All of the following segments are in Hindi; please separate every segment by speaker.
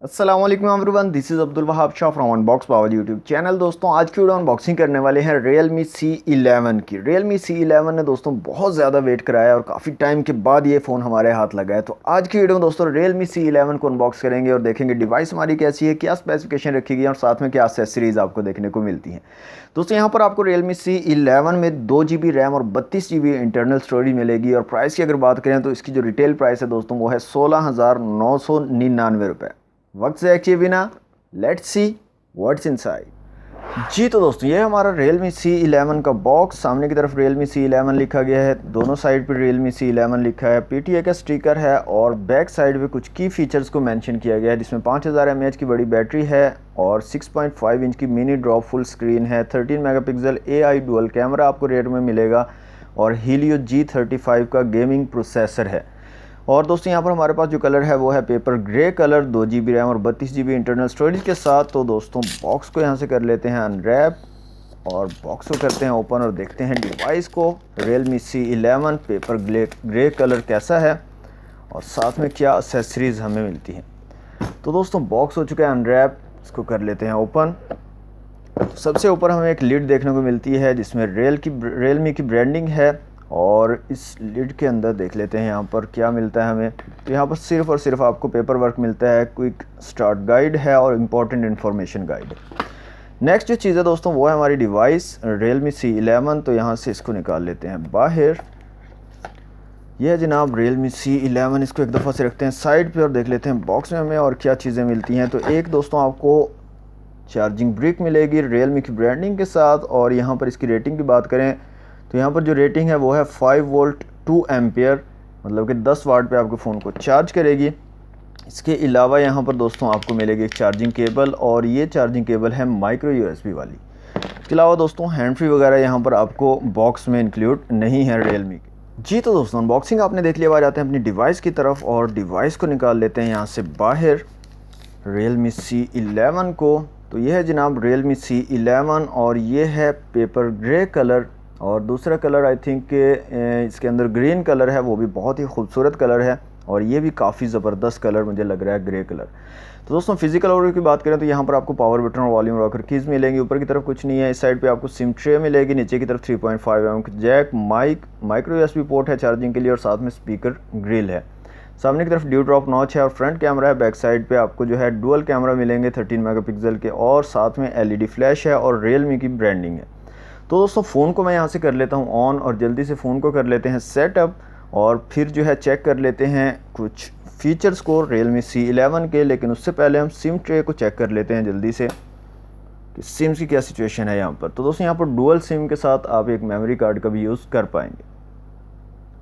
Speaker 1: अस्सलाम वालेकुम everyone, this is Abdul Wahab Shah from unbox power YouTube channel. दोस्तों आज की वीडियो अनबॉक्सिंग करने वाले हैं Realme C11 की। Realme C11 ने दोस्तों बहुत ज़्यादा वेट कराया और काफ़ी टाइम के बाद ये फ़ोन हमारे हाथ लगा है। तो आज की वीडियो में दोस्तों Realme C11 को अनबॉक्स करेंगे और देखेंगे डिवाइस हमारी कैसी है, क्या स्पेसिफिकेशन रखी गई है और साथ में क्या एक्सेसरीज़ आपको देखने को मिलती हैं। दोस्तों यहाँ पर आपको Realme C11 में 2 GB रैम और 32 GB इंटरनल स्टोरेज मिलेगी। और प्राइस की अगर बात करें तो इसकी जो रिटेल प्राइस है दोस्तों वो है 16,999 रुपये। वक्त से किए बिना लेट्स सी व्हाट्स इनसाइड। जी तो दोस्तों ये हमारा Realme C11 का बॉक्स। सामने की तरफ Realme C11 लिखा गया है, दोनों साइड पे Realme C11 लिखा है, PTA का स्टिकर है और बैक साइड पे कुछ की फीचर्स को मेंशन किया गया है जिसमें 5000 mAh की बड़ी बैटरी है और 6.5 इंच की मिनी ड्रॉप फुल स्क्रीन है। 13 मेगापिक्सल AI डुअल कैमरा आपको रेयर में मिलेगा और Helio G35 का गेमिंग प्रोसेसर है। और दोस्तों यहाँ पर हमारे पास जो कलर है वो है paper grey colour, 2 GB RAM और 32 GB इंटरनल स्टोरेज के साथ। तो दोस्तों बॉक्स को यहाँ से कर लेते हैं अनरैप और बॉक्स को करते हैं ओपन और देखते हैं डिवाइस को। Realme C11 paper grey colour कैसा है और साथ में क्या एक्सेसरीज़ हमें मिलती हैं। तो दोस्तों बॉक्स हो चुका है अनरैप, इसको कर लेते हैं ओपन। तो सबसे ऊपर हमें एक लिड देखने को मिलती है जिसमें Realme की ब्रांडिंग है और इस लिड के अंदर देख लेते हैं यहाँ पर क्या मिलता है हमें। तो यहाँ पर सिर्फ और सिर्फ आपको पेपर वर्क मिलता है, क्विक स्टार्ट गाइड है और इम्पोर्टेंट इन्फॉर्मेशन गाइड है। नेक्स्ट जो चीज़ है दोस्तों वो है हमारी डिवाइस Realme C11। तो यहाँ से इसको निकाल लेते हैं बाहर। यह है जनाब Realme C11। इसको एक दफ़ा से रखते हैं साइड पे और देख लेते हैं बॉक्स में हमें और क्या चीज़ें मिलती हैं। तो एक दोस्तों आपको चार्जिंग ब्रिक मिलेगी Realme की ब्रांडिंग के साथ। और यहाँ पर इसकी रेटिंग की बात करें तो यहाँ पर जो रेटिंग है वो है 5 वोल्ट 2 एम्पियर, मतलब कि 10 वाट पे आपके फ़ोन को चार्ज करेगी। इसके अलावा यहाँ पर दोस्तों आपको मिलेगी एक चार्जिंग केबल और ये चार्जिंग केबल है माइक्रो USB वाली। इसके अलावा दोस्तों हैंड फ्री वगैरह यहाँ पर आपको बॉक्स में इंक्लूड नहीं है Realme की। जी तो दोस्तों अनबॉक्सिंग आपने देख लिया। आ जाते हैं अपनी डिवाइस की तरफ और डिवाइस को निकाल लेते हैं यहाँ से बाहर Realme C11 को। तो ये है जनाब Realme C11 और ये है पेपर ग्रे कलर और दूसरा कलर आई थिंक इसके अंदर ग्रीन कलर है, वो भी बहुत ही खूबसूरत कलर है और ये भी काफ़ी ज़बरदस्त कलर मुझे लग रहा है, ग्रे कलर। तो दोस्तों फिजिकल ओवरव्यू की बात करें तो यहाँ पर आपको पावर बटन और वॉल्यूम रॉकर कीज़ मिलेंगी। ऊपर की तरफ कुछ नहीं है। इस साइड पे आपको सिम ट्रे मिलेगी, नीचे की तरफ 3.5 mm jack, micro USB port है चार्जिंग के लिए और साथ में स्पीकर ग्रिल है। सामने की तरफ ड्यू ड्रॉप नॉच है और फ्रंट कैमरा है। बैक साइड पे आपको जो है डुअल कैमरा मिलेंगे 13 मेगापिक्सल के और साथ में LED फ्लैश है और Realme की ब्रांडिंग है। तो दोस्तों फ़ोन को मैं यहाँ से कर लेता हूँ ऑन और जल्दी से फ़ोन को कर लेते हैं सेटअप और फिर जो है चेक कर लेते हैं कुछ फीचर्स को Realme C11 के। लेकिन उससे पहले हम सिम ट्रे को चेक कर लेते हैं जल्दी से कि सिम्स की क्या सिचुएशन है यहाँ पर। तो दोस्तों यहाँ पर डुअल सिम के साथ आप एक मेमोरी कार्ड का भी यूज़ कर पाएंगे।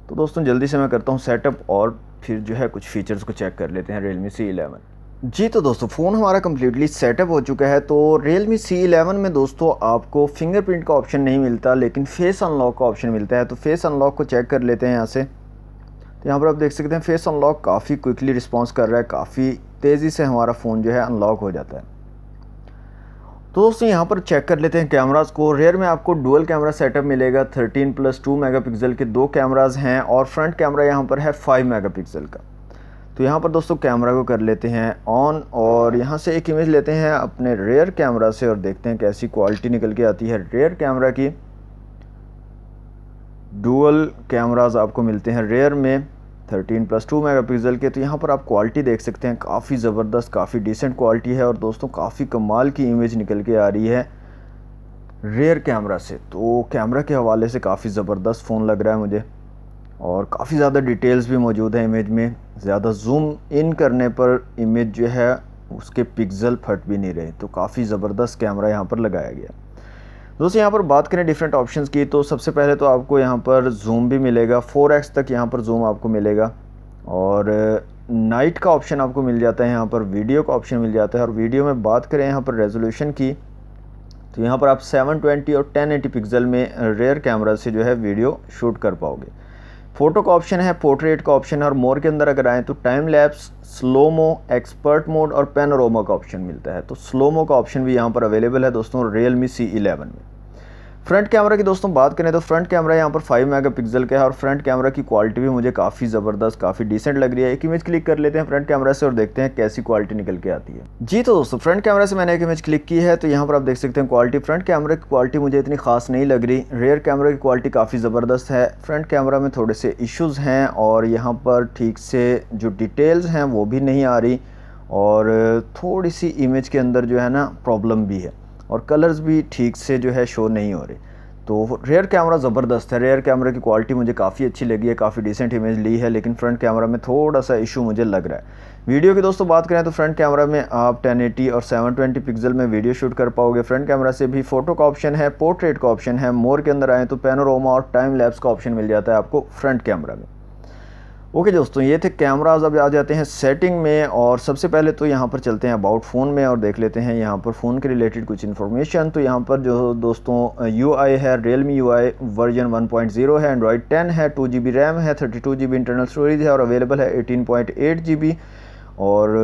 Speaker 1: तो दोस्तों जल्दी से मैं करता हूँ सेटअप और फिर जो है कुछ फीचर्स को चेक कर लेते हैं Realme C11। जी तो दोस्तों फ़ोन हमारा कम्प्लीटली सेटअप हो चुका है। तो Realme C11 में दोस्तों आपको फिंगरप्रिंट का ऑप्शन नहीं मिलता लेकिन फेस अनलॉक का ऑप्शन मिलता है। तो फेस अनलॉक को चेक कर लेते हैं यहाँ से। तो यहाँ पर आप देख सकते हैं फेस अनलॉक काफ़ी क्विकली रिस्पॉन्स कर रहा है, काफ़ी तेज़ी से हमारा फ़ोन जो है अनलॉक हो जाता है। तो दोस्तों यहाँ पर चेक कर लेते हैं कैमराज़ को। रेयर में आपको डुअल कैमरा सेटअप मिलेगा, 13+2 मेगापिक्सल के 2 कैमराज़ हैं और फ्रंट कैमरा यहाँ पर है 5 मेगापिक्सल का। तो यहाँ पर दोस्तों कैमरा को कर लेते हैं ऑन और यहाँ से एक इमेज लेते हैं अपने रेयर कैमरा से और देखते हैं कैसी क्वालिटी निकल के आती है रेयर कैमरा की। डुअल कैमराज आपको मिलते हैं रेयर में 13+2 मेगापिक्सल के। तो यहाँ पर आप क्वालिटी देख सकते हैं, काफ़ी ज़बरदस्त, काफ़ी डिसेंट क्वालिटी है और दोस्तों काफ़ी कमाल की इमेज निकल के आ रही है रेयर कैमरा से। तो कैमरा के हवाले से काफ़ी ज़बरदस्त फ़ोन लग रहा है मुझे और काफ़ी ज़्यादा डिटेल्स भी मौजूद है इमेज में। ज़्यादा जूम इन करने पर इमेज जो है उसके पिक्सल फट भी नहीं रहे। तो काफ़ी ज़बरदस्त कैमरा यहाँ पर लगाया गया। दोस्तों यहाँ पर बात करें डिफरेंट ऑप्शंस की तो सबसे पहले तो आपको यहाँ पर जूम भी मिलेगा, 4x तक यहाँ पर जूम आपको मिलेगा और नाइट का ऑप्शन आपको मिल जाता है। यहाँ पर वीडियो का ऑप्शन मिल जाता है और वीडियो में बात करें यहाँ पर रेजोल्यूशन की तो यहाँ पर आप 720 और 1080 पिक्सल में रेयर कैमरा से जो है वीडियो शूट कर पाओगे। फ़ोटो का ऑप्शन है, पोर्ट्रेट का ऑप्शन है और मोर के अंदर अगर आएँ तो time lapse, slomo, expert mode और पैनोरामा का ऑप्शन मिलता है। तो स्लोमो का ऑप्शन भी यहाँ पर अवेलेबल है दोस्तों Realme C11 में। फ्रंट कैमरा की दोस्तों बात करें तो फ्रंट कैमरा यहाँ पर 5 मेगापिक्सल का है और फ्रंट कैमरा की क्वालिटी भी मुझे काफ़ी ज़बरदस्त, काफ़ी डिसेंट लग रही है। एक इमेज क्लिक कर लेते हैं फ्रंट कैमरा से और देखते हैं कैसी क्वालिटी निकल के आती है। जी तो दोस्तों फ्रंट कैमरा से मैंने एक इमेज क्लिक की है, तो यहाँ पर आप देख सकते हैं क्वालिटी। फ्रंट कैमरा की क्वालिटी मुझे इतनी खास नहीं लग रही। रियर कैमरा की क्वालिटी काफ़ी ज़बरदस्त है। फ्रंट कैमरा में थोड़े से इश्यूज़ हैं और यहाँ पर ठीक से जो डिटेल्स हैं वो भी नहीं आ रही और थोड़ी सी इमेज के अंदर जो है ना प्रॉब्लम भी है और कलर्स भी ठीक से जो है शो नहीं हो रहे। तो रेयर कैमरा ज़बरदस्त है। रेयर कैमरा की क्वालिटी मुझे काफ़ी अच्छी लगी है, काफ़ी डिसेंट इमेज ली है, लेकिन फ्रंट कैमरा में थोड़ा सा इशू मुझे लग रहा है। वीडियो की दोस्तों बात करें तो फ्रंट कैमरा में आप 1080 और 720 पिक्सल में वीडियो शूट कर पाओगे। फ्रंट कैमरा से भी फ़ोटो का ऑप्शन है, पोर्ट्रेट का ऑप्शन है। मोर के अंदर आए तो पैनोरामा और टाइम लैप्स का ऑप्शन मिल जाता है आपको फ्रंट कैमरा में। ओके दोस्तों, ये थे कैमराज। अब आ जाते हैं सेटिंग में और सबसे पहले तो यहाँ पर चलते हैं अबाउट फ़ोन में और देख लेते हैं यहाँ पर फ़ोन के रिलेटेड कुछ इन्फॉर्मेशन। तो यहाँ पर जो दोस्तों UI है Realme UI वर्जन 1.0 है, Android 10 है, 2GB रैम है, 32GB इंटरनल स्टोरेज है और अवेलेबल है 18.8GB। और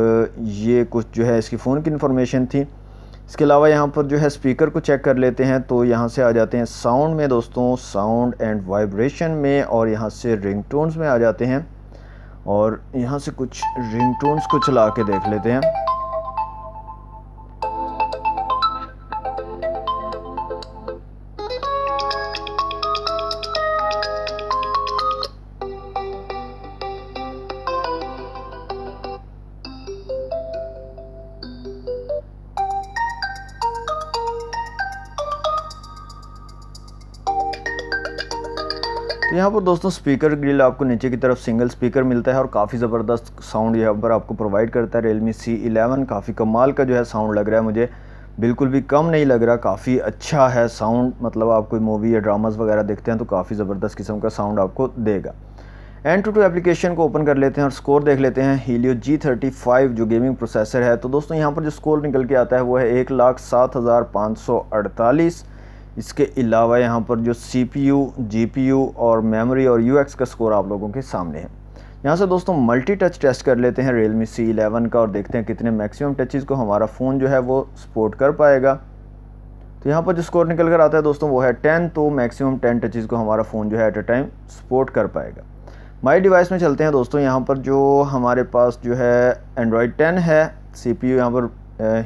Speaker 1: ये कुछ जो है इसकी फ़ोन की इन्फॉर्मेशन थी। इसके अलावा यहाँ पर जो है स्पीकर को चेक कर लेते हैं। तो यहाँ से आ जाते हैं साउंड में दोस्तों, साउंड एंड वाइब्रेशन में, और यहाँ से रिंगटोन्स में आ जाते हैं और यहाँ से कुछ रिंगटोन्स को चला के देख लेते हैं। तो यहाँ पर दोस्तों स्पीकर ग्रिल आपको नीचे की तरफ सिंगल स्पीकर मिलता है और काफ़ी ज़बरदस्त साउंड यहाँ पर आपको प्रोवाइड करता है। Realme C11 काफ़ी कमाल का जो है साउंड लग रहा है मुझे, बिल्कुल भी कम नहीं लग रहा, काफ़ी अच्छा है साउंड। मतलब आप कोई मूवी या ड्रामास वगैरह देखते हैं तो काफ़ी ज़बरदस्त किस्म का साउंड आपको देगा। Antutu एप्लीकेशन को ओपन कर लेते हैं और स्कोर देख लेते हैं। Helio G35 जो गेमिंग प्रोसेसर है, तो दोस्तों यहाँ पर जो स्कोर निकल के आता है वो है 1,07,548। इसके अलावा यहाँ पर जो CPU, GPU और मेमोरी और UX का स्कोर आप लोगों के सामने है। यहाँ से दोस्तों मल्टी टच टेस्ट कर लेते हैं Realme C11 का और देखते हैं कितने मैक्सिमम टचेस को हमारा फ़ोन जो है वो सपोर्ट कर पाएगा। तो यहाँ पर जो स्कोर निकल कर आता है दोस्तों वो है 10, तो मैक्सिमम 10 टचेस को हमारा फ़ोन जो है एट अ टाइम सपोर्ट कर पाएगा। माई डिवाइस में चलते हैं दोस्तों। यहाँ पर जो हमारे पास जो है Android 10 है, CPU यहाँ पर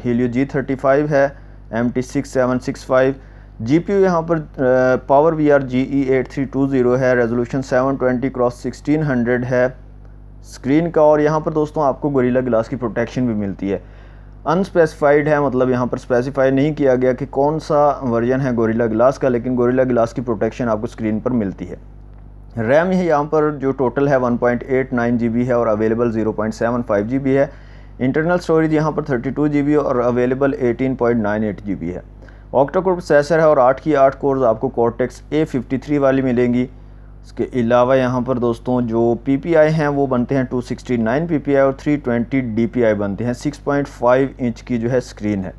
Speaker 1: Helio G35 है, MT6765, GPU यहाँ पर PowerVR GE8320 है, रेजोल्यूशन 720x1600 है स्क्रीन का, और यहाँ पर दोस्तों आपको गोरिल्ला ग्लास की प्रोटेक्शन भी मिलती है। अनस्पेसिफाइड है, मतलब यहाँ पर स्पेसिफाई नहीं किया गया कि कौन सा वर्जन है गोरिल्ला ग्लास का, लेकिन गोरिल्ला ग्लास की प्रोटेक्शन आपको स्क्रीन पर मिलती है। रैम ही यहाँ पर जो टोटल है 1.89 GB है और अवेलेबल 0.75 GB है। इंटरनल स्टोरेज यहाँ पर 32 GB और अवेलेबल 18.98 GB है। ऑक्टा कोर प्रोसेसर है और 8 की 8 कोर्स आपको कॉर्टेक्स A53 वाली मिलेंगी। इसके अलावा यहाँ पर दोस्तों जो PPI हैं वो बनते हैं 269 PPI और 320 DPI बनते हैं। 6.5 इंच की जो है स्क्रीन है।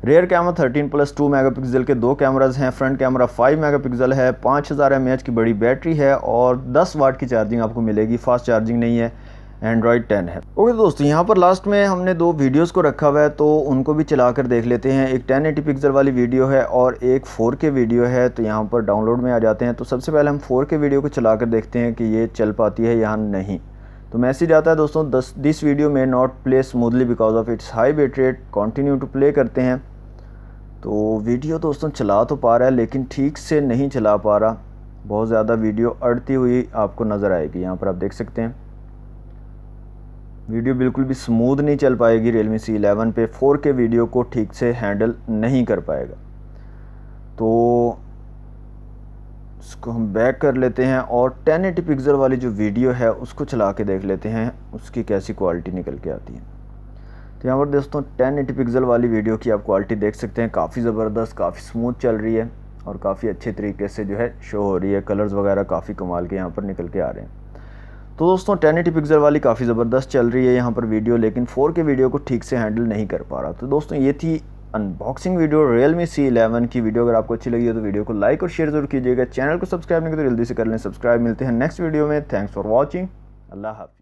Speaker 1: रेयर कैमरा 13+2 मेगापिक्सल के दो कैमराज हैं। फ्रंट कैमरा 5 मेगापिक्सल है, 5000 mAh की बड़ी बैटरी है और 10 वाट की चार्जिंग आपको मिलेगी, फास्ट चार्जिंग नहीं है। Android 10 है। ओके दोस्तों, यहाँ पर लास्ट में हमने दो वीडियोस को रखा हुआ है तो उनको भी चला कर देख लेते हैं। एक 1080 पिक्सल वाली वीडियो है और एक 4K वीडियो है। तो यहाँ पर डाउनलोड में आ जाते हैं। तो सबसे पहले हम 4K वीडियो को चला कर देखते हैं कि ये चल पाती है या नहीं। तो मैसेज आता है दोस्तों, दिस वीडियो में not play smoothly because of its high bit rate, continue to play करते हैं। तो वीडियो दोस्तों चला तो पा रहा है लेकिन ठीक से नहीं चला पा रहा, बहुत ज़्यादा वीडियो अड़ती हुई आपको नज़र आएगी। यहाँ पर आप देख सकते हैं वीडियो बिल्कुल भी स्मूथ नहीं चल पाएगी। Realme C11 पे 4K वीडियो को ठीक से हैंडल नहीं कर पाएगा। तो इसको हम बैक कर लेते हैं और 1080 पिक्सल वाली जो वीडियो है उसको चला के देख लेते हैं उसकी कैसी क्वालिटी निकल के आती है। तो यहाँ पर दोस्तों 1080 पिक्सल वाली वीडियो की आप क्वालिटी देख सकते हैं, काफ़ी ज़बरदस्त, काफ़ी स्मूथ चल रही है और काफ़ी अच्छे तरीके से जो है शो हो रही है। कलर्स वगैरह काफ़ी कमाल के यहाँ पर निकल के आ रहे हैं। तो दोस्तों 1080 पिक्सल वाली काफ़ी ज़बरदस्त चल रही है यहाँ पर वीडियो, लेकिन 4K वीडियो को ठीक से हैंडल नहीं कर पा रहा। तो दोस्तों ये थी अनबॉक्सिंग वीडियो Realme C11 की। वीडियो अगर आपको अच्छी लगी हो तो वीडियो को लाइक और शेयर जरूर कीजिएगा। चैनल को सब्सक्राइब नहीं किया तो जल्दी से कर लें सब्सक्राइब। मिलते हैं नेक्स्ट वीडियो में। Thanks for watching. अल्लाह हाफ़िज़।